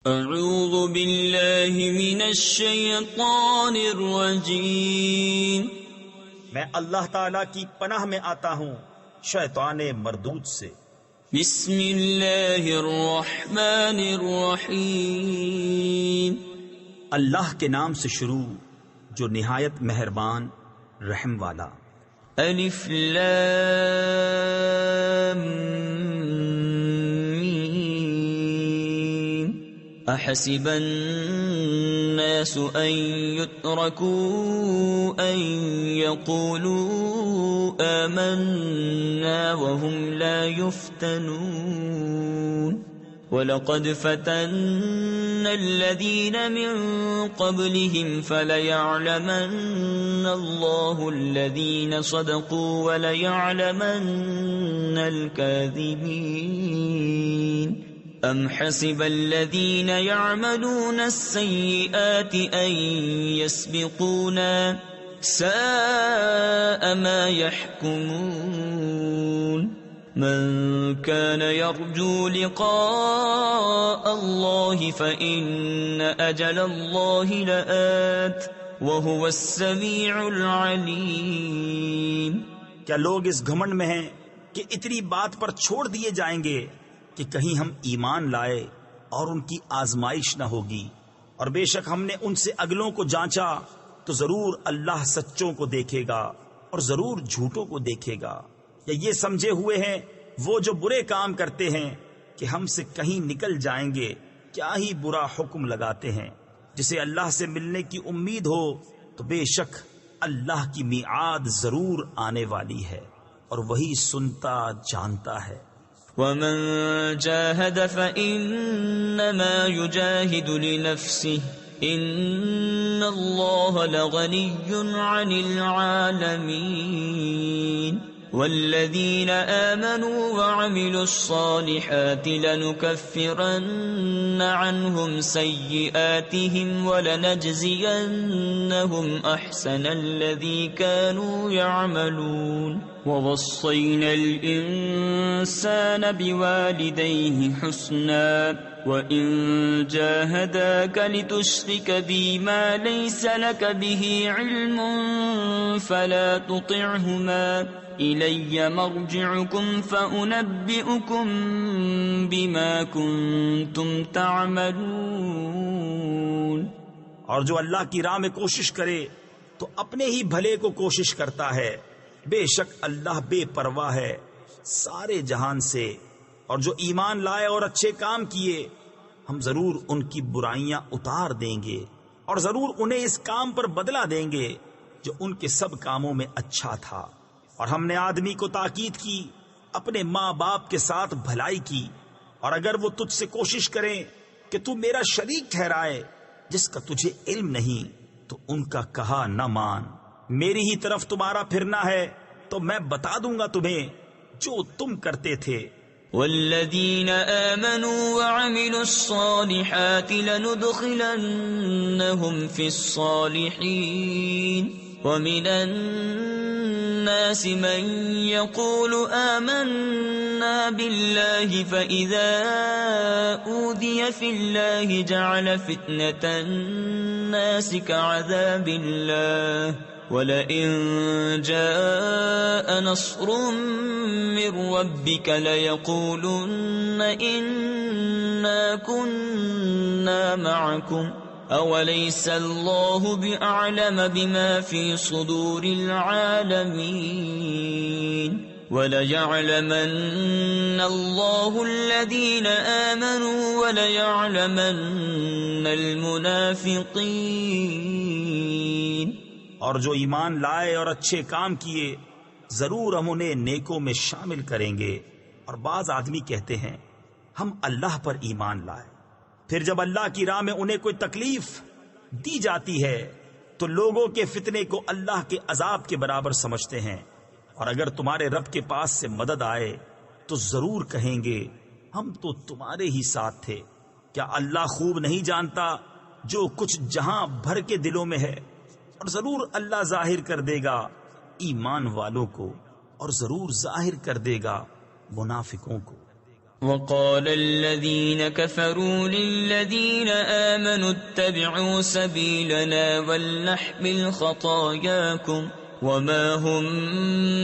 اعوذ باللہ من الشیطان الرجیم، میں اللہ تعالی کی پناہ میں آتا ہوں شیطان مردود سے۔ بسم اللہ الرحمن الرحیم، اللہ کے نام سے شروع جو نہایت مہربان رحم والا۔ الف لام میم، احسب الناس ان يتركوا ان يقولوا آمنا وهم لا يفتنون وَلَقَدْ فَتَنَّا الَّذِينَ مِن قَبْلِهِمْ فَلَيَعْلَمَنَّ اللَّهُ الَّذِينَ صَدَقُوا وَلَيَعْلَمَنَّ الْكَاذِبِينَ أَمْ حَسِبَ الَّذِينَ يَعْمَلُونَ السَّيِّئَاتِ أَن يَسْبِقُونَا سَاءَ مَا يَحْكُمُونَ من كان يرجو لقاء الله فإن أجل الله لآت وهو السميع العليم۔ کیا لوگ اس گھمنڈ میں ہیں کہ اتنی بات پر چھوڑ دیے جائیں گے کہ کہیں ہم ایمان لائے اور ان کی آزمائش نہ ہوگی، اور بے شک ہم نے ان سے اگلوں کو جانچا تو ضرور اللہ سچوں کو دیکھے گا اور ضرور جھوٹوں کو دیکھے گا۔ یا یہ سمجھے ہوئے ہیں وہ جو برے کام کرتے ہیں کہ ہم سے کہیں نکل جائیں گے، کیا ہی برا حکم لگاتے ہیں۔ جسے اللہ سے ملنے کی امید ہو تو بے شک اللہ کی میعاد ضرور آنے والی ہے، اور وہی سنتا جانتا ہے۔ ومن جاهد فإنما يجاهد لنفسه إن الله لغني عن العالمين والذين آمنوا وعملوا الصالحات لنكفرن عنهم سيئاتهم ولنجزينهم أحسن الذي كانوا يعملون ووصينا الإنسان بوالديه حسنا وَإِن جَاهَدَاكَ لِتُشْرِكَ بِي مَا لَيْسَ لَكَ بِهِ عِلْمٌ فَلَا تُطِعْهُمَا إِلَيَّ مَرْجِعُكُمْ فَأُنَبِّئُكُمْ بِمَا كُنتُمْ تَعْمَلُونَ۔ اور جو اللہ کی راہ میں کوشش کرے تو اپنے ہی بھلے کو کوشش کرتا ہے، بے شک اللہ بے پرواہ ہے سارے جہان سے۔ اور جو ایمان لائے اور اچھے کام کیے ہم ضرور ان کی برائیاں اتار دیں گے، اور ضرور انہیں اس کام پر بدلہ دیں گے جو ان کے سب کاموں میں اچھا تھا۔ اور ہم نے آدمی کو تاکید کی اپنے ماں باپ کے ساتھ بھلائی کی، اور اگر وہ تجھ سے کوشش کریں کہ تو میرا شریک ٹھہرائے جس کا تجھے علم نہیں تو ان کا کہا نہ مان، میری ہی طرف تمہارا پھرنا ہے تو میں بتا دوں گا تمہیں جو تم کرتے تھے۔ والذین آمنوا وعملوا الصالحات لندخلنهم في الصالحین ومن الناس من يقول آمنا بالله فإذا أوذي في الله جعل فتنة الناس كعذاب الله وَلَئِن جَاءَ نَصْرٌ مِّن رَّبِّكَ لَيَقُولُنَّ إِنَّا كُنَّا مَعَكُمْ أَوَلَيْسَ اللَّهُ بِأَعْلَمَ بِمَا فِي صُدُورِ الْعَالَمِينَ وَلَيَعْلَمَنَّ اللَّهُ الَّذِينَ آمَنُوا وَلَيَعْلَمَنَّ الْمُنَافِقِينَ۔ اور جو ایمان لائے اور اچھے کام کیے ضرور ہم انہیں نیکوں میں شامل کریں گے۔ اور بعض آدمی کہتے ہیں ہم اللہ پر ایمان لائے، پھر جب اللہ کی راہ میں انہیں کوئی تکلیف دی جاتی ہے تو لوگوں کے فتنے کو اللہ کے عذاب کے برابر سمجھتے ہیں، اور اگر تمہارے رب کے پاس سے مدد آئے تو ضرور کہیں گے ہم تو تمہارے ہی ساتھ تھے۔ کیا اللہ خوب نہیں جانتا جو کچھ جہاں بھر کے دلوں میں ہے؟ اور ضرور اللہ ظاہر کر دے گا ایمان والوں کو، اور ضرور ظاہر کر دے گا منافقوں کو۔ وقال الذين كفروا للذين آمنوا اتبعوا سبيلنا ولنحمل خطاياكم وما هم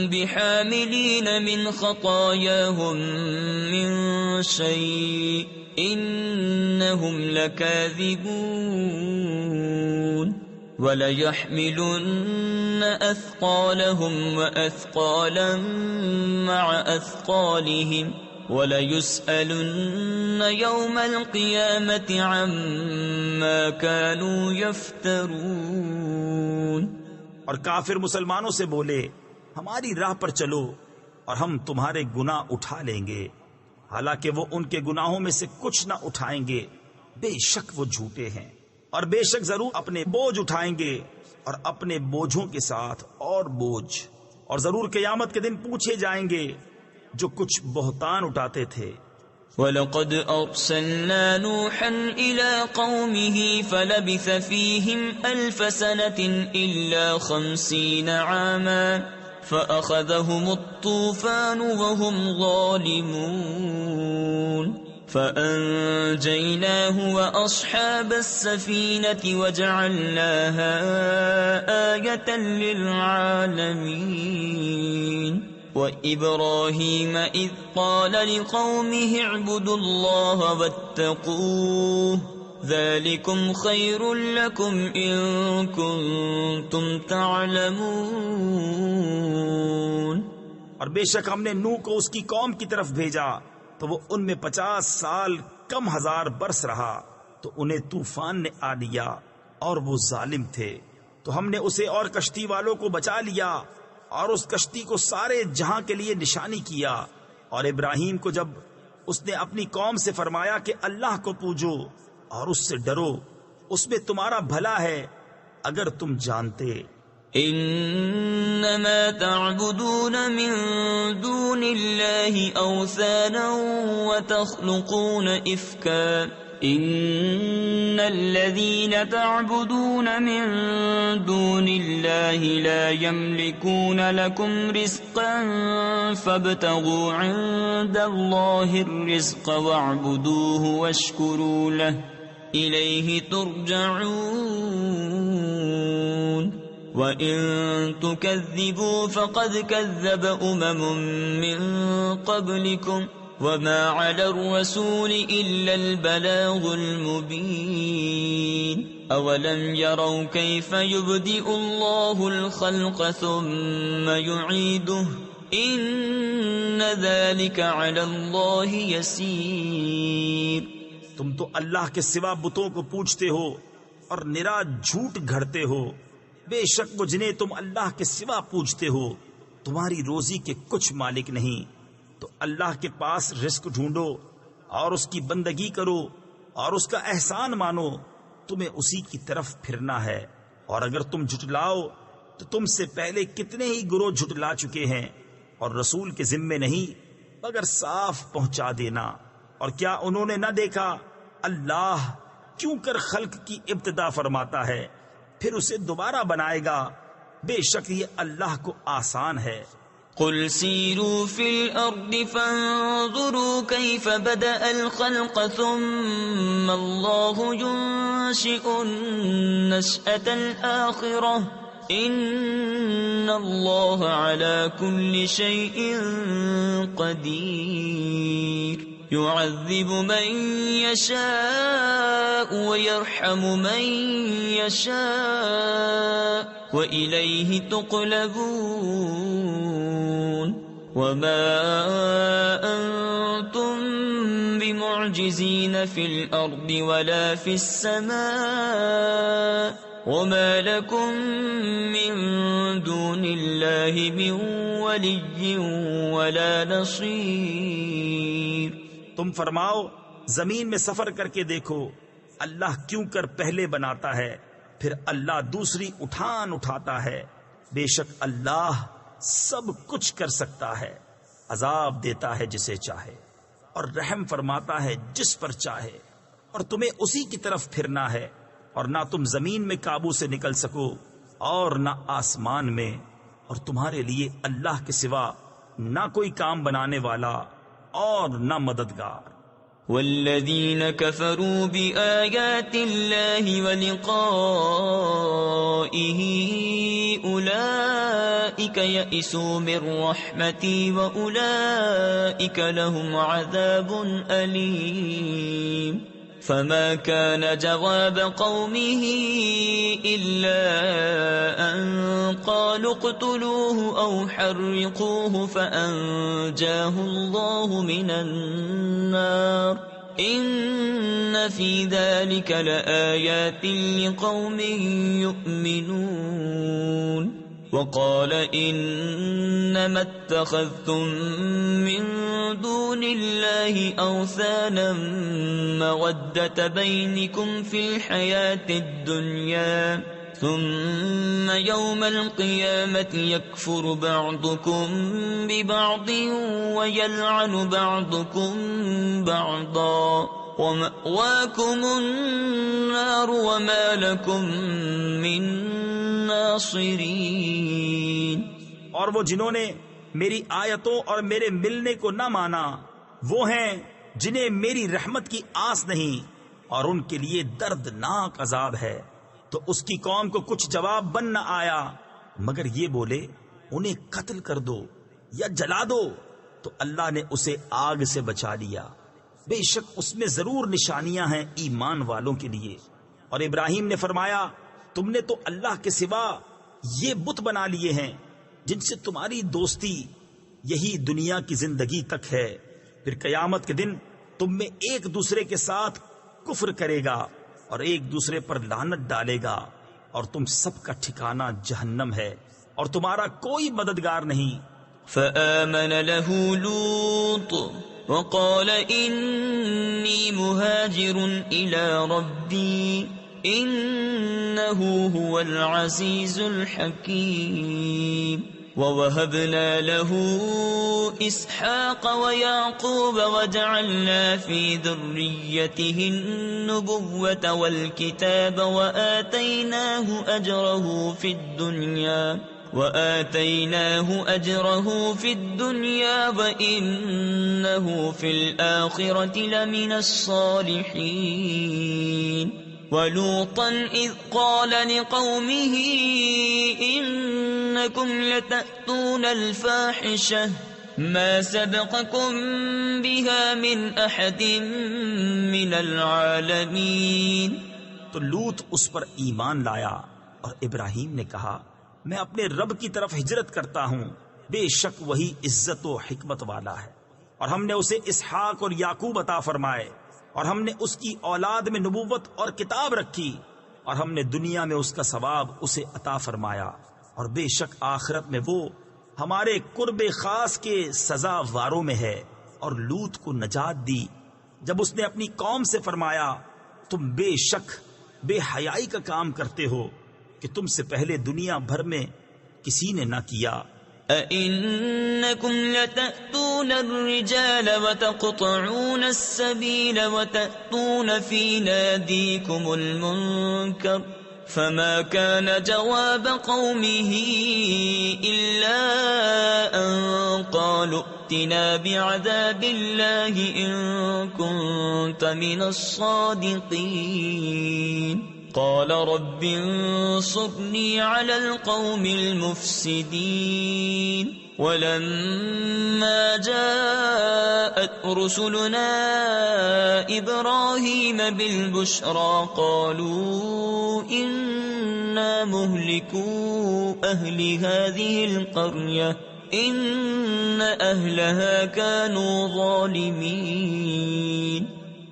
بحاملين من خطاياهم من شيء إنهم لكاذبون وَلَيَحْمِلُنَّ أَثْقَالَهُمْ وَأَثْقَالًا مَعَ أَثْقَالِهِمْ وَلَيُسْأَلُنَّ يَوْمَ الْقِيَامَةِ عَمَّا كَانُوا يَفْتَرُونَ۔ اور کافر مسلمانوں سے بولے ہماری راہ پر چلو اور ہم تمہارے گناہ اٹھا لیں گے، حالانکہ وہ ان کے گناہوں میں سے کچھ نہ اٹھائیں گے، بے شک وہ جھوٹے ہیں، اور بے شک ضرور اپنے بوجھ اٹھائیں گے اور اپنے بوجھوں کے ساتھ اور بوجھ، اور ضرور قیامت کے دن پوچھے جائیں گے جو کچھ بہتان اٹھاتے تھے۔ وَلَقَدْ أَرْسَلْنَا نُوحًا إِلَىٰ قَوْمِهِ فَلَبِثَ فِيهِمْ أَلْفَ سَنَةٍ إِلَّا 50 عَامًا فَأَخَذَهُمُ الطُّوفَانُ وَهُمْ ظَالِمُونَ فَأَنجَيْنَاهُ وَأَصْحَابَ السَّفِينَةِ وَجَعَلْنَاهَا آيَةً لِّلْعَالَمِينَ۔ وَإِبْرَاهِيمَ إِذْ قَالَ لِقَوْمِهِ اعْبُدُوا اللَّهَ وَاتَّقُوهُ ذَلِكُمْ خَيْرٌ لَّكُمْ إِن كُنتُمْ تَعْلَمُونَ۔ اور بے شک ہم نے نوح کو اس کی قوم کی طرف بھیجا تو وہ ان میں 50 سال کم ہزار برس رہا، تو انہیں طوفان نے آ لیا اور وہ ظالم تھے، تو ہم نے اسے اور کشتی والوں کو بچا لیا اور اس کشتی کو سارے جہاں کے لیے نشانی کیا۔ اور ابراہیم کو جب اس نے اپنی قوم سے فرمایا کہ اللہ کو پوجو اور اس سے ڈرو، اس میں تمہارا بھلا ہے اگر تم جانتے۔ انما تعبدون من دون الله اوثانا وتخلقون افكا ان الذين تعبدون من دون الله لا يملكون لكم رزقا فابتغوا عند الله الرزق واعبدوه واشكروا له اليه ترجعون۔ وَإِن تُكَذِّبُوا فَقَدْ كَذَّبَ مِن قَبْلِكُمْ وَمَا عَلَى الرَّسُولِ إِلَّا الْبَلَاغُ الْمُبِينُ۔ أَوَلَمْ يَرَوْا كَيْفَ يُبْدِئُ اللَّهُ الْخَلْقَ ثُمَّ يُعِيدُهُ إِنَّ ذَلِكَ عَلَى اللَّهِ يَسِيرٌ۔ تم تو اللہ کے سوا بتوں کو پوجتے ہو اور نرا جھوٹ گھڑتے ہو، بے شک وہ جنہیں تم اللہ کے سوا پوجتے ہو تمہاری روزی کے کچھ مالک نہیں، تو اللہ کے پاس رزق ڈھونڈو اور اس کی بندگی کرو اور اس کا احسان مانو، تمہیں اسی کی طرف پھرنا ہے۔ اور اگر تم جھٹلاؤ تو تم سے پہلے کتنے ہی گروہ جھٹلا چکے ہیں، اور رسول کے ذمے نہیں مگر صاف پہنچا دینا۔ اور کیا انہوں نے نہ دیکھا اللہ کیوں کر خلق کی ابتدا فرماتا ہے پھر اسے دوبارہ بنائے گا، بے شک یہ اللہ کو آسان ہے۔ قل سیروا فی الارض فانظروا کیف بدأ الخلق ثم اللہ ينشئ النشأة الآخرة ان اللہ علی کل شیء قدیر۔ يعذب من يشاء ويرحم من يشاء وإليه تقلبون۔ وما أنتم بمعجزين في الأرض ولا في السماء وما لكم من دون الله من ولي ولا نصير۔ تم فرماؤ زمین میں سفر کر کے دیکھو اللہ کیوں کر پہلے بناتا ہے پھر اللہ دوسری اٹھاتا ہے، بے شک اللہ سب کچھ کر سکتا ہے، عذاب دیتا ہے جسے چاہے اور رحم فرماتا ہے جس پر چاہے، اور تمہیں اسی کی طرف پھرنا ہے، اور نہ تم زمین میں قابو سے نکل سکو اور نہ آسمان میں، اور تمہارے لیے اللہ کے سوا نہ کوئی کام بنانے والا اور نہ مددگار۔ والذین کفروا بآیات اللہ ولقائہ اولئک یئسوا من رحمتی واولئک لهم عذاب علیم۔ فما كان جواب قومه إلا أن قالوا اقتلوه أو حرقوه فأنجاه الله من النار إن في ذلك لآيات لقوم يؤمنون۔ وقال إنما اتخذتم من دون الله أوثانا مودة بينكم في الحياة الدنيا ثم يوم القيامة يكفر بعضكم ببعض ويلعن بعضكم بعضا ومأواكم النار وما لكم من ناصرین۔ اور وہ جنہوں نے میری آیتوں اور میرے ملنے کو نہ مانا وہ ہیں جنہیں میری رحمت کی آس نہیں، اور ان کے لیے دردناک عذاب ہے۔ تو اس کی قوم کو کچھ جواب بن نہ آیا مگر یہ بولے انہیں قتل کر دو یا جلا دو، تو اللہ نے اسے آگ سے بچا لیا۔ بے شک اس میں ضرور نشانیاں ہیں ایمان والوں کے لیے۔ اور ابراہیم نے فرمایا تم نے تو اللہ کے سوا یہ بت بنا لیے ہیں جن سے تمہاری دوستی یہی دنیا کی زندگی تک ہے، پھر قیامت کے دن تم میں ایک دوسرے کے ساتھ کفر کرے گا اور ایک دوسرے پر لعنت ڈالے گا، اور تم سب کا ٹھکانہ جہنم ہے اور تمہارا کوئی مددگار نہیں۔ فآمن له لوط وقال انی مہاجر الی ربی انه هو العزیز الحکیم۔ ووهبنا له اسحاق ويعقوب وجعلنا في ذريته النبوة والكتاب وآتيناه أجره في الدنيا وإنه في الآخرة لمن الصالحين۔ ولوطا إذ قال لقومه إنكم لتأتون الفاحشة ما سبقكم بها من أحد من العالمين۔ تو لوط اس پر ایمان لایا اور ابراہیم نے کہا میں اپنے رب کی طرف ہجرت کرتا ہوں، بے شک وہی عزت و حکمت والا ہے۔ اور ہم نے اسے اسحاق اور یعقوب عطا فرمائے، اور ہم نے اس کی اولاد میں نبوت اور کتاب رکھی، اور ہم نے دنیا میں اس کا ثواب اسے عطا فرمایا، اور بے شک آخرت میں وہ ہمارے قرب خاص کے سزا واروں میں ہے۔ اور لوط کو نجات دی جب اس نے اپنی قوم سے فرمایا تم بے شک بے حیائی کا کام کرتے ہو کہ تم سے پہلے دنیا بھر میں کسی نے نہ کیا۔ أَإِنَّكُمْ لَتَأْتُونَ الرِّجَالَ وَتَقْطَعُونَ السَّبِيلَ وَتَأْتُونَ فِي نَادِيكُمُ الْمُنكَرَ فَمَا كَانَ جَوَابَ قَوْمِهِ إِلَّا أَن قَالُوا ائْتِنَا بِعَذَابِ اللَّهِ إِن كُنتَ مِنَ الصَّادِقِينَ۔ قال رب انصرني على القوم المفسدين۔ ولما جاءت رسلنا إبراهيم بالبشرى قالوا إنا مهلكو أهل هذه القرية إن أهلها كانوا ظالمين۔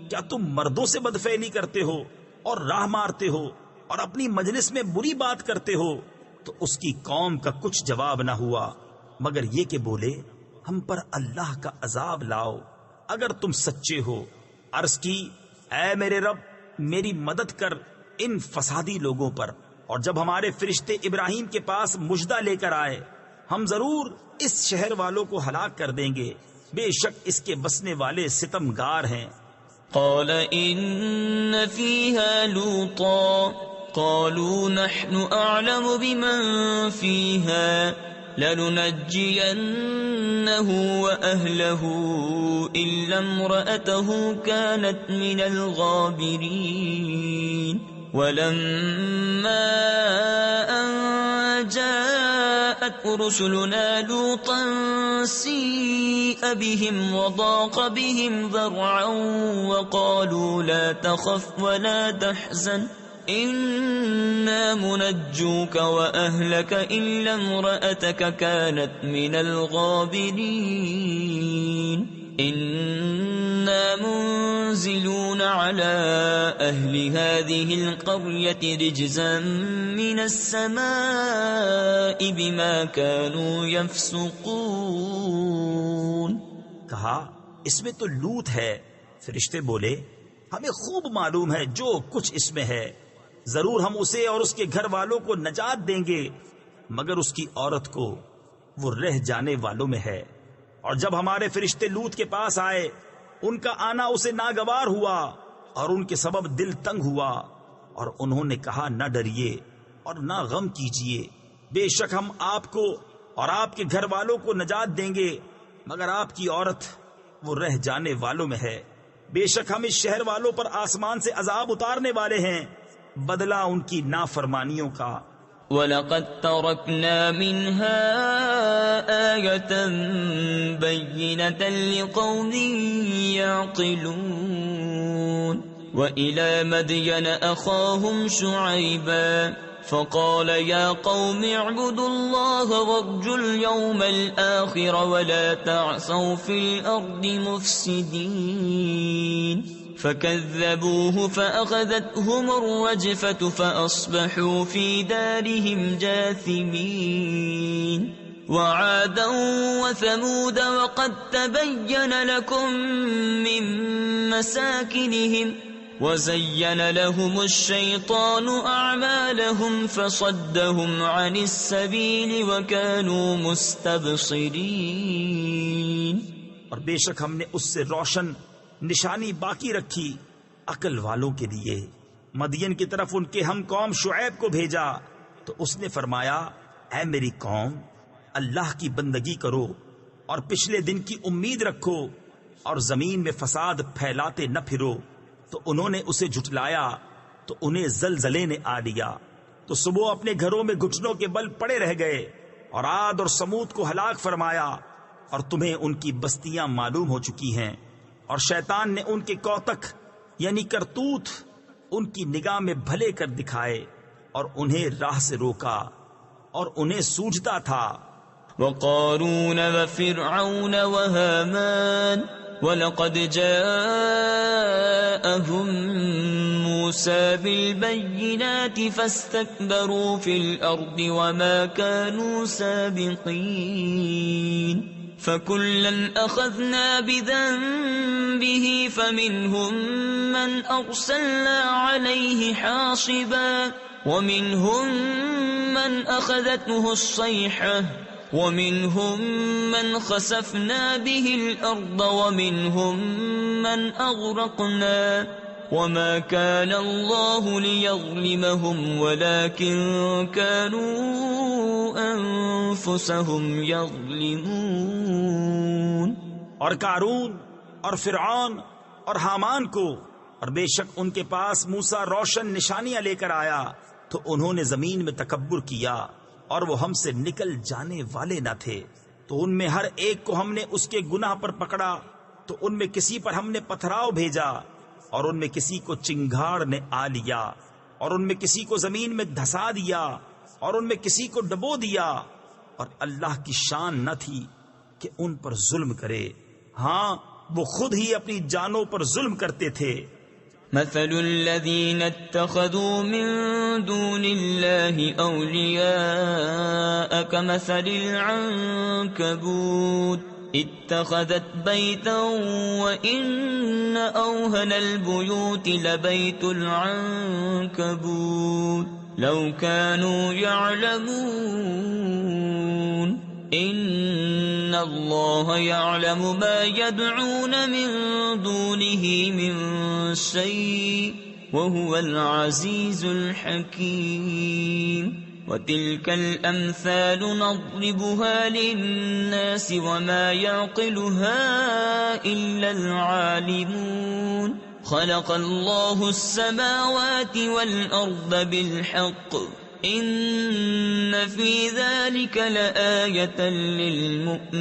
کیا تم مردوں سے بدفعلی کرتے ہو اور راہ مارتے ہو اور اپنی مجلس میں بری بات کرتے ہو؟ تو اس کی قوم کا کچھ جواب نہ ہوا مگر یہ کہ بولے ہم پر اللہ کا عذاب لاؤ اگر تم سچے ہو۔ عرض کی اے میرے رب میری مدد کر ان فسادی لوگوں پر۔ اور جب ہمارے فرشتے ابراہیم کے پاس مژدہ لے کر آئے ہم ضرور اس شہر والوں کو ہلاک کر دیں گے، بے شک اس کے بسنے والے ستمگار ہیں۔ قال إن فيها لوطا قالوا نحن أعلم بمن فيها لننجينه وأهله إلا امرأته كانت من الغابرين ولما أن جاءت رسلنا لوطا سيء بهم وضاق بهم ذرعا وقالوا لا تخف ولا تحزن إنا منجوك وأهلك إلا امرأتك كانت من الغابرين إنا منزلون على أهل هذه القرية رجزا من السماء بما كانوا يفسقون. کہا اس میں تو لوط ہے. فرشتے بولے ہمیں خوب معلوم ہے جو کچھ اس میں ہے، ضرور ہم اسے اور اس کے گھر والوں کو نجات دیں گے مگر اس کی عورت کو، وہ رہ جانے والوں میں ہے. اور جب ہمارے فرشتے لوط کے پاس آئے ان کا آنا اسے ناگوار ہوا اور ان کے سبب دل تنگ ہوا اور انہوں نے کہا نہ ڈریے اور نہ غم کیجیے، بے شک ہم آپ کو اور آپ کے گھر والوں کو نجات دیں گے مگر آپ کی عورت وہ رہ جانے والوں میں ہے. بے شک ہم اس شہر والوں پر آسمان سے عذاب اتارنے والے ہیں بدلہ ان کی نافرمانیوں کا. وَلَقَدْ تَرَكْنَا مِنْهَا آيَةً بَيِّنَةً لِقَوْمٍ يَعْقِلُونَ. وَإِلَى مَدْيَنَ أَخَاهُمْ شُعَيْبًا فقال يا قوم اعبدوا الله وارجوا اليوم الآخر ولا تعثوا في الأرض مفسدين فكذبوه فأخذتهم الرجفة فأصبحوا في دارهم جاثمين. وعادا وثمود وقد تبين لكم من مساكنهم وزين لهم الشيطان أعمالهم فصدهم عن السبيل وكانوا مستبصرين. اور بے شک ہم نے اس سے روشن نشانی باقی رکھی عقل والوں کے لیے. مدین کی طرف ان کے ہم قوم شعیب کو بھیجا تو اس نے فرمایا اے میری قوم اللہ کی بندگی کرو اور پچھلے دن کی امید رکھو اور زمین میں فساد پھیلاتے نہ پھرو. تو انہوں نے اسے جھٹلایا تو انہیں زلزلے نے آ لیا تو صبح اپنے گھروں میں گھٹنوں کے بل پڑے رہ گئے. اور عاد اور سمود کو ہلاک فرمایا اور تمہیں ان کی بستیاں معلوم ہو چکی ہیں. اور شیطان نے ان کے کوتک یعنی کرتوت ان کی نگاہ میں بھلے کر دکھائے اور انہیں راہ سے روکا اور انہیں سوجھتا تھا. وقارون وفرعون وهامان وَلَقَدْ جَاءَهُمْ مُوسَى بِالْبَيِّنَاتِ فَاسْتَكْبَرُوا فِي الْأَرْضِ وَمَا كَانُوا سَابِقِينَ. فَكُلًّا أَخَذْنَا بِذَنبِهِ فَمِنْهُمْ مَنْ أَرْسَلْنَا عَلَيْهِ حَاصِبًا وَمِنْهُمْ مَنْ أَخَذَتْهُ الصَّيْحَةُ وَمِنْهُمْ مَنْ خَسَفْنَا بِهِ الْأَرْضَ وَمِنْهُمْ مَنْ أَغْرَقْنَا وَمَا كَانَ اللَّهُ لِيَظْلِمَهُمْ وَلَكِنْ كَانُوا أَنفُسَهُمْ يَظْلِمُونَ. اور قارون اور فرعون اور حامان کو اور بے شک ان کے پاس موسیٰ روشن نشانیاں لے کر آیا تو انہوں نے زمین میں تکبر کیا اور وہ ہم سے نکل جانے والے نہ تھے. تو ان میں ہر ایک کو ہم نے اس کے گناہ پر پکڑا تو ان میں کسی پر ہم نے پتھراؤ بھیجا اور ان میں کسی کو چنگھاڑ نے آ لیا اور ان میں کسی کو زمین میں دھسا دیا اور ان میں کسی کو ڈبو دیا. اور اللہ کی شان نہ تھی کہ ان پر ظلم کرے، ہاں وہ خود ہی اپنی جانوں پر ظلم کرتے تھے. مثل الذين اتخذوا من دون الله أولياء كمثل العنكبوت اتخذت بيتا وإن أوهن البيوت لبيت العنكبوت لو كانوا يعلمون إن الله يعلم ما يدعون من دونه من شيء وهو العزيز الحكيم. وتلك الأمثال نضربها للناس وما يعقلها إلا العالمون خلق الله السماوات والأرض بالحق إن في ذلك لآية للمؤمنين.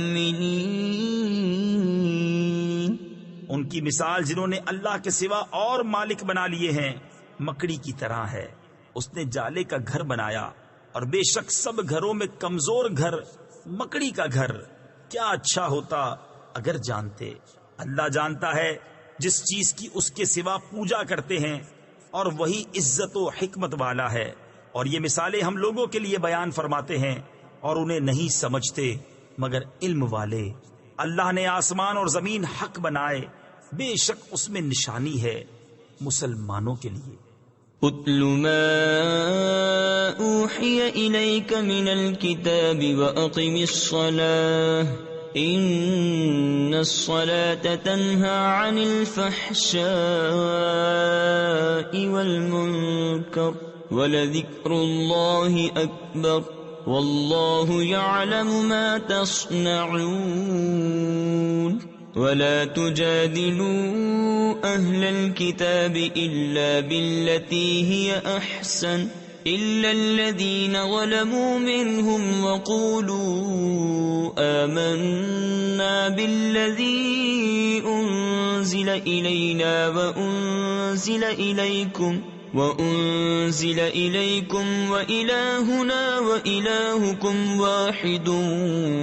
ان کی مثال جنہوں نے اللہ کے سوا اور مالک بنا لیے ہیں مکڑی کی طرح ہے. اس نے جالے کا گھر بنایا اور بے شک سب گھروں میں کمزور گھر مکڑی کا گھر. کیا اچھا ہوتا اگر جانتے. اللہ جانتا ہے جس چیز کی اس کے سوا پوجا کرتے ہیں اور وہی عزت و حکمت والا ہے. اور یہ مثالیں ہم لوگوں کے لیے بیان فرماتے ہیں اور انہیں نہیں سمجھتے مگر علم والے. اللہ نے آسمان اور زمین حق بنائے بے شک اس میں نشانی ہے مسلمانوں کے لیے. اتل ما اوحی الیک من الکتاب واقم الصلاة ان الصلاة تنہى عن الفحشاء والمنکر ولذکر اللہ اکبر واللہ یعلم ما تصنعون. ولا تجادلوا أهل الكتاب إلا بالتي هي أحسن إلا الذين ظلموا منهم وقولوا آمنا بالذي أنزل إلينا وأنزل إليكم وإلهنا وإلهكم واحد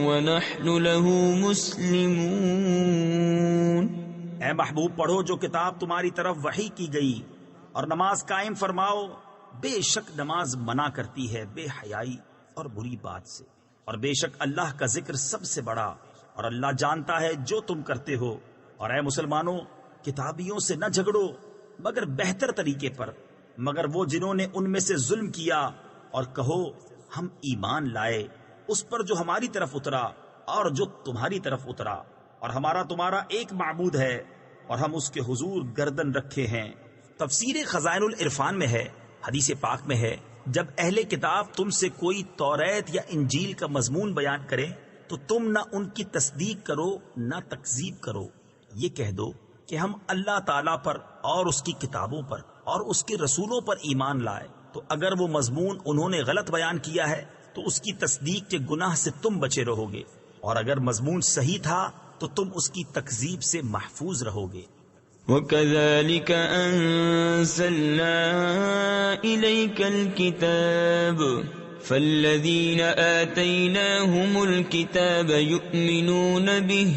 ونحن له مسلمون. اے محبوب پڑھو جو کتاب تمہاری طرف وحی کی گئی اور نماز قائم فرماؤ. بے شک نماز منع کرتی ہے بے حیائی اور بری بات سے اور بے شک اللہ کا ذکر سب سے بڑا اور اللہ جانتا ہے جو تم کرتے ہو. اور اے مسلمانوں کتابیوں سے نہ جھگڑو مگر بہتر طریقے پر مگر وہ جنہوں نے ان میں سے ظلم کیا اور کہو ہم ایمان لائے اس پر جو ہماری طرف اترا اور جو تمہاری طرف اترا اور ہمارا تمہارا ایک معبود ہے اور ہم اس کے حضور گردن رکھے ہیں. تفسیر خزائن العرفان میں ہے حدیث پاک میں ہے جب اہل کتاب تم سے کوئی توریت یا انجیل کا مضمون بیان کرے تو تم نہ ان کی تصدیق کرو نہ تکذیب کرو. یہ کہہ دو کہ ہم اللہ تعالیٰ پر اور اس کی کتابوں پر اور اس کے رسولوں پر ایمان لائے. تو اگر وہ مضمون انہوں نے غلط بیان کیا ہے تو اس کی تصدیق کے گناہ سے تم بچے رہو گے اور اگر مضمون صحیح تھا تو تم اس کی تکذیب سے محفوظ رہو گے. وَكَذَلِكَ أَنزَلْنَا إِلَيْكَ الْكِتَابَ فَالَّذِينَ آتَيْنَاهُمُ الْكِتَابَ يُؤْمِنُونَ بِهِ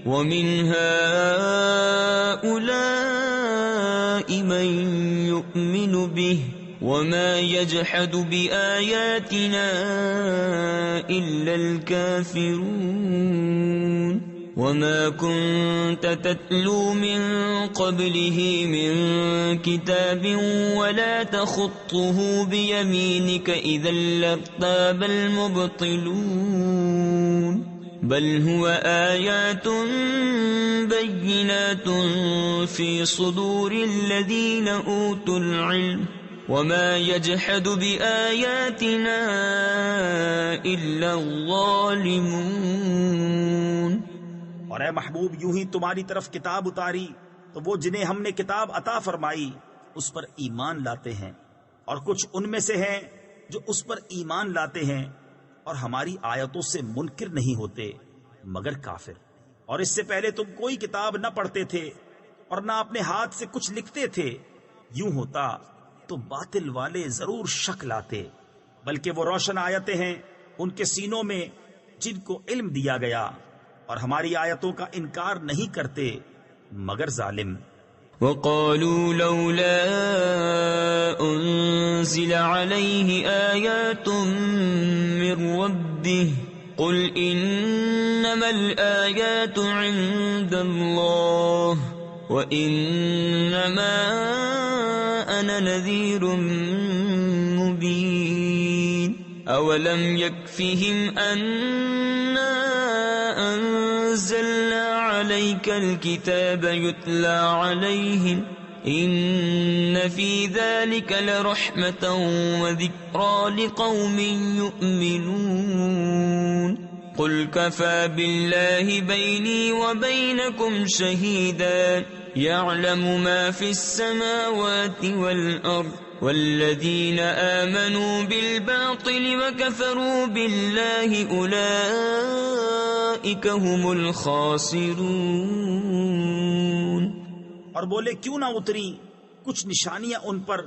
وَمِنْ هَؤُلَاءِ مَنْ يُؤْمِنُ بِهِ وَمَا يَجْحَدُ بِآيَاتِنَا إِلَّا الْكَافِرُونَ. وَمَا كُنْتَ تَتْلُو مِنْ قَبْلِهِ مِنْ كِتَابٍ وَلَا تَخُطُّهُ بِيَمِينِكَ إِذًا لَارْتَابَ الْمُبْطِلُونَ. بل هو آيات بينات في صدور الذين أوتوا العلم وما يجحد بآياتنا إلا الظالمون. اور اے محبوب یوں ہی تمہاری طرف کتاب اتاری تو وہ جنہیں ہم نے کتاب عطا فرمائی اس پر ایمان لاتے ہیں اور کچھ ان میں سے ہیں جو اس پر ایمان لاتے ہیں اور ہماری آیتوں سے منکر نہیں ہوتے مگر کافر. اور اس سے پہلے تم کوئی کتاب نہ پڑھتے تھے اور نہ اپنے ہاتھ سے کچھ لکھتے تھے. یوں ہوتا تو باطل والے ضرور شک لاتے بلکہ وہ روشن آیتیں ہیں ان کے سینوں میں جن کو علم دیا گیا اور ہماری آیتوں کا انکار نہیں کرتے مگر ظالم. وَقَالُوا لَوْلَا أُنزِلَ عَلَيْهِ آيَاتٌ مِّن رَّبِّهِ قُلْ إِنَّمَا الْآيَاتُ عِندَ اللَّهِ وَإِنَّمَا أَنَا نَذِيرٌ مُّبِينٌ. أَوَلَمْ يَكْفِهِمْ أَنَّا أَنزَلْنَا عَلَيْكَ الْكِتَابَ يُتْلَى عَلَيْهِمْ إن في ذلك لرحمة وذكرى لقوم يؤمنون قل كفى بالله بيني وبينكم شهيدا يعلم ما في السماوات والأرض والذين آمنوا بالباطل وكفروا بالله أولئك هم الخاسرون. اور بولے کیوں نہ اتری کچھ نشانیاں ان پر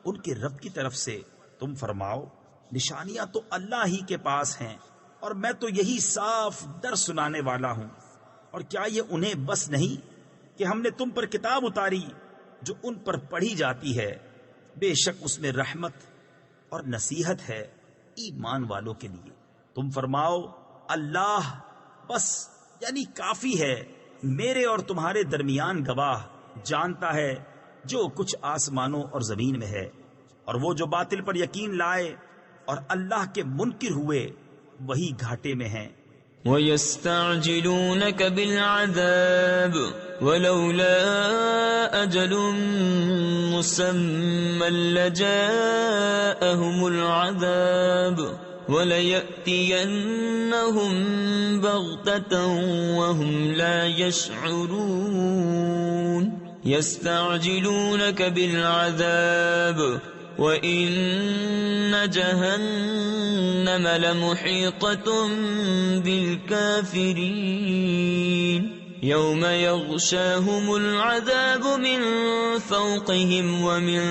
ان کے رب کی طرف سے؟ تم فرماؤ نشانیاں تو اللہ ہی کے پاس ہیں اور میں تو یہی صاف در سنانے والا ہوں. اور کیا یہ انہیں بس نہیں کہ ہم نے تم پر کتاب اتاری جو ان پر پڑھی جاتی ہے؟ بے شک اس میں رحمت اور نصیحت ہے ایمان والوں کے لیے. تم فرماؤ اللہ بس یعنی کافی ہے میرے اور تمہارے درمیان گواہ، جانتا ہے جو کچھ آسمانوں اور زمین میں ہے. اور وہ جو باطل پر یقین لائے اور اللہ کے منکر ہوئے وہی گھاٹے میں ہیں. وَيَسْتَعْجِلُونَكَ بِالْعَذَابِ وَلَوْلَا أَجَلٌ مُّسَمًّى لَّجَاءَهُمُ الْعَذَابُ وَلَيَأْتِيَنَّهُم بَغْتَةً وَهُمْ لَا يَشْعُرُونَ. يَسْتَعْجِلُونَكَ بِالْعَذَابِ وَإِنَّ جَهَنَّمَ لَمُحِيطَةٌ بِالْكَافِرِينَ يَوْمَ يَغْشَاهُمُ الْعَذَابُ مِنْ فَوْقِهِمْ وَمِنْ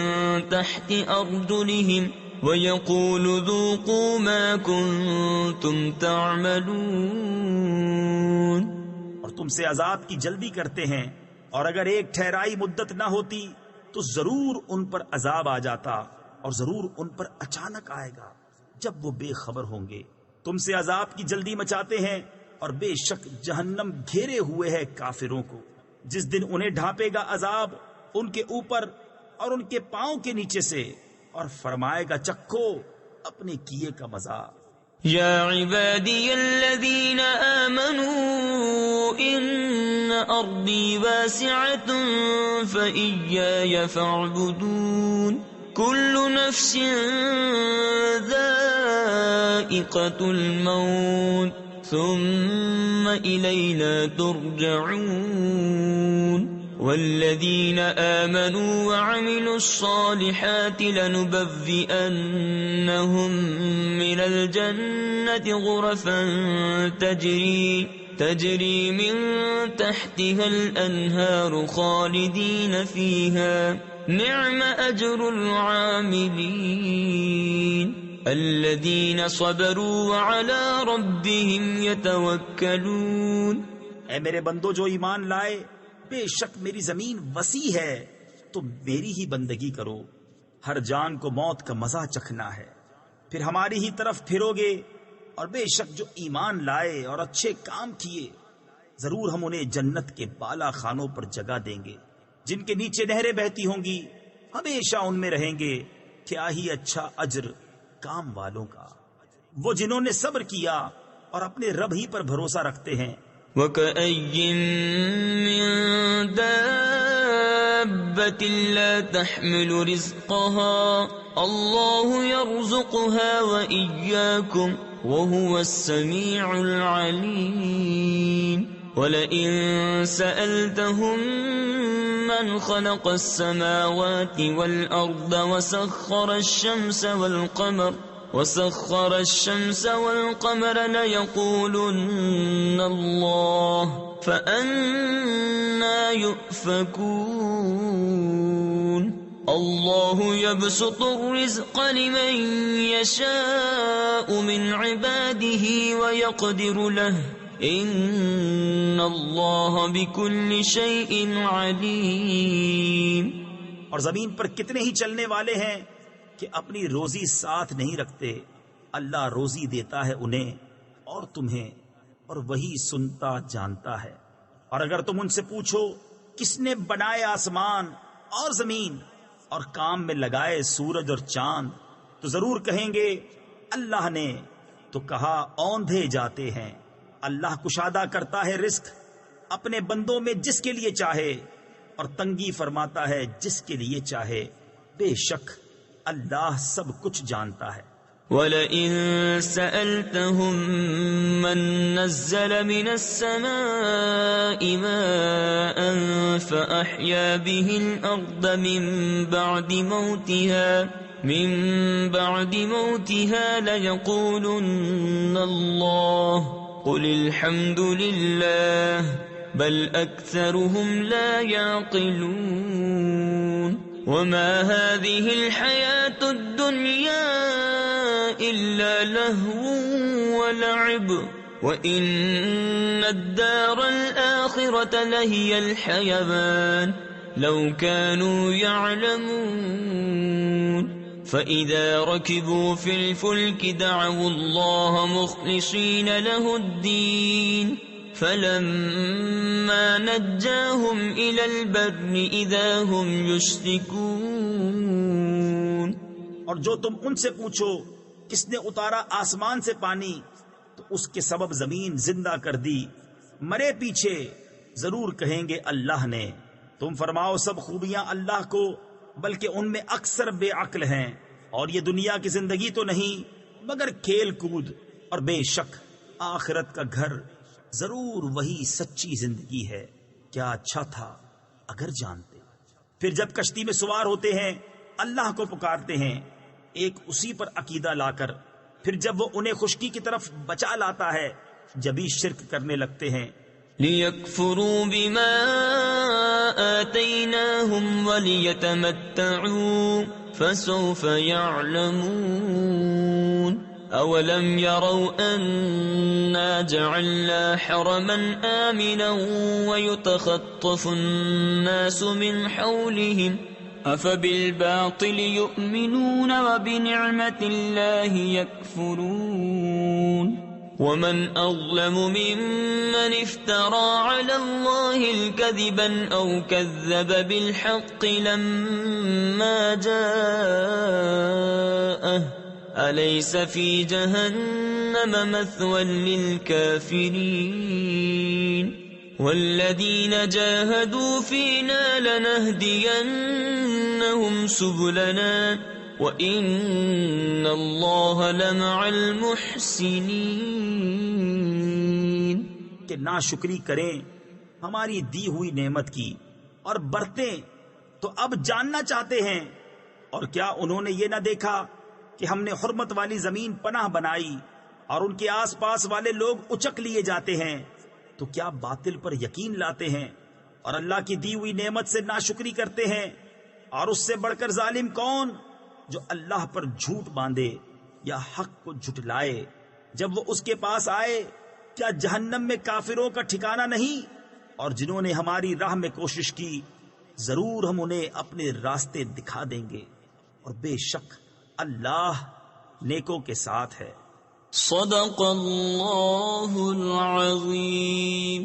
تَحْتِ أَرْجُلِهِمْ وَيَقُولُ ذُوقُوا مَا كُنْتُمْ تَعْمَلُونَ. اور تم سے عذاب کی جلدی کرتے ہیں، اور اگر ایک ٹھہرائی مدت نہ ہوتی تو ضرور ان پر عذاب آ جاتا، اور ضرور ان پر اچانک آئے گا جب وہ بے خبر ہوں گے. تم سے عذاب کی جلدی مچاتے ہیں، اور بے شک جہنم گھیرے ہوئے ہے کافروں کو. جس دن انہیں ڈھانپے گا عذاب ان کے اوپر اور ان کے پاؤں کے نیچے سے، اور فرمائے گا چکھو اپنے کیے کا مزہ. یا عبادی الذین آمنوا ان ارضی واسعة فإیای فاعبدون کل نفس ذائقة الموت ثم الینا ترجعون. والذین آمنوا وعملوا الصالحات لنبوئنهم من الجنة غرفا تجري من تحتها الأنهار خالدين فيها نعم أجر العاملين الذين صبروا وعلى ربهم يتوكلون. اے میرے بندو جو ایمان لائے، بے شک میری زمین وسیع ہے، تو میری ہی بندگی کرو. ہر جان کو موت کا مزہ چکھنا ہے، پھر ہماری ہی طرف پھرو گے. اور بے شک جو ایمان لائے اور اچھے کام کیے، ضرور ہم انہیں جنت کے بالا خانوں پر جگہ دیں گے جن کے نیچے نہریں بہتی ہوں گی، ہمیشہ ان میں رہیں گے. کیا ہی اچھا اجر کام والوں کا، وہ جنہوں نے صبر کیا اور اپنے رب ہی پر بھروسہ رکھتے ہیں. وَكَأَيٍّن مِّن دَابَّةٍ لَّا تَحْمِلُ رِزْقَهَا اللَّهُ يَرْزُقُهَا وَإِيَّاكُمْ وَهُوَ السَّمِيعُ الْعَلِيمُ. وَلَئِن سَأَلْتَهُم مَّنْ خَلَقَ السَّمَاوَاتِ وَالْأَرْضَ وَسَخَّرَ الشَّمْسَ وَالْقَمَرَ لَيَقُولُنَّ اللَّهُ فَأَنَّىٰ يُؤْفَكُونَ. اللَّهُ يَبْسُطُ الرِّزْقَ لِمَن يَشَاءُ مِنْ عِبَادِهِ وَيَقْدِرُ لَهُ إِنَّ اللَّهَ بِكُلِّ شَيْءٍ عَلِيمٌ. اور زمین پر کتنے ہی چلنے والے ہیں کہ اپنی روزی ساتھ نہیں رکھتے. اللہ روزی دیتا ہے انہیں اور تمہیں، اور وہی سنتا جانتا ہے. اور اگر تم ان سے پوچھو کس نے بنائے آسمان اور زمین اور کام میں لگائے سورج اور چاند، تو ضرور کہیں گے اللہ نے. تو کہا اوندھے جاتے ہیں. اللہ کشادہ کرتا ہے رزق اپنے بندوں میں جس کے لیے چاہے، اور تنگی فرماتا ہے جس کے لیے چاہے، بے شک اللہ سب کچھ جانتا ہے۔ وَلَئِن سَأَلْتَهُم مَّن نَّزَّلَ مِنَ السَّمَاءِ مَاءً فَأَحْيَا بِهِ الْأَرْضَ مِن بَعْدِ مَوْتِهَا لَيَقُولُنَّ اللَّهُ قُلِ الْحَمْدُ لِلَّهِ بَلْ أَكْثَرُهُمْ لَا يَعْقِلُونَ وَمَا هَذِهِ الْحَيَاةُ الدُّنْيَا إِلَّا لَهْوٌ وَلَعِبٌ وَإِنَّ الدَّارَ الْآخِرَةَ لَهِيَ الْحَيَوَانُ لَوْ كَانُوا يَعْلَمُونَ فَإِذَا رَكِبُوا فِي الْفُلْكِ دَعَوُا اللَّهَ مُخْلِصِينَ لَهُ الدِّينَ فَلَمَّا نَجَّاهُمْ إِلَى الْبَرِّ إِذَا هُمْ يُشْرِكُونَ۔ اور جو تم ان سے پوچھو کس نے اتارا آسمان سے پانی تو اس کے سبب زمین زندہ کر دی، مرے پیچھے ضرور کہیں گے اللہ نے۔ تم فرماؤ سب خوبیاں اللہ کو، بلکہ ان میں اکثر بے عقل ہیں، اور یہ دنیا کی زندگی تو نہیں مگر کھیل کود، اور بے شک آخرت کا گھر ضرور وہی سچی زندگی ہے، کیا اچھا تھا اگر جانتے۔ پھر جب کشتی میں سوار ہوتے ہیں اللہ کو پکارتے ہیں ایک اسی پر عقیدہ لا کر، پھر جب وہ انہیں خشکی کی طرف بچا لاتا ہے جبھی شرک کرنے لگتے ہیں۔ لِيَكْفُرُوا بِمَا آتَيْنَاهُمْ وَلِيَتَمَتَّعُوا فَسَوْفَ يَعْلَمُونَ أَوَلَمْ يَرَوْا أَنَّا جَعَلْنَا حَرَمًا آمِنًا وَيُتَخَطَّفُ النَّاسُ مِنْ حَوْلِهِمْ أَفَبِالْبَاطِلِ يُؤْمِنُونَ وَبِنِعْمَةِ اللَّهِ يَكْفُرُونَ وَمَنْ أَظْلَمُ مِمَّنِ افْتَرَى عَلَى اللَّهِ الْكَذِبَ أَوْ كَذَّبَ بِالْحَقِّ لَمَّا جَاءَهُ أَلَيْسَ فِي جَهَنَّمَ مَثْوًى لِلْكَافِرِينَ وَالَّذِينَ جَاهَدُوا فِينَا لَنَهْدِيَنَّهُمْ سُبُلَنَا وَإِنَّ اللَّهَ لَمَعَ الْمُحْسِنِينَ۔ کہ ناشکری کریں ہماری دی ہوئی نعمت کی اور برتیں تو اب جاننا چاہتے ہیں، اور کیا انہوں نے یہ نہ دیکھا کہ ہم نے حرمت والی زمین پناہ بنائی اور ان کے آس پاس والے لوگ اچک لیے جاتے ہیں، تو کیا باطل پر یقین لاتے ہیں اور اللہ کی دی ہوئی نعمت سے ناشکری کرتے ہیں؟ اور اس سے بڑھ کر ظالم کون جو اللہ پر جھوٹ باندھے یا حق کو جھٹلائے جب وہ اس کے پاس آئے؟ کیا جہنم میں کافروں کا ٹھکانہ نہیں؟ اور جنہوں نے ہماری راہ میں کوشش کی ضرور ہم انہیں اپنے راستے دکھا دیں گے، اور بے شک اللہ نیکوں کے ساتھ ہے۔ صدق اللہ العظیم۔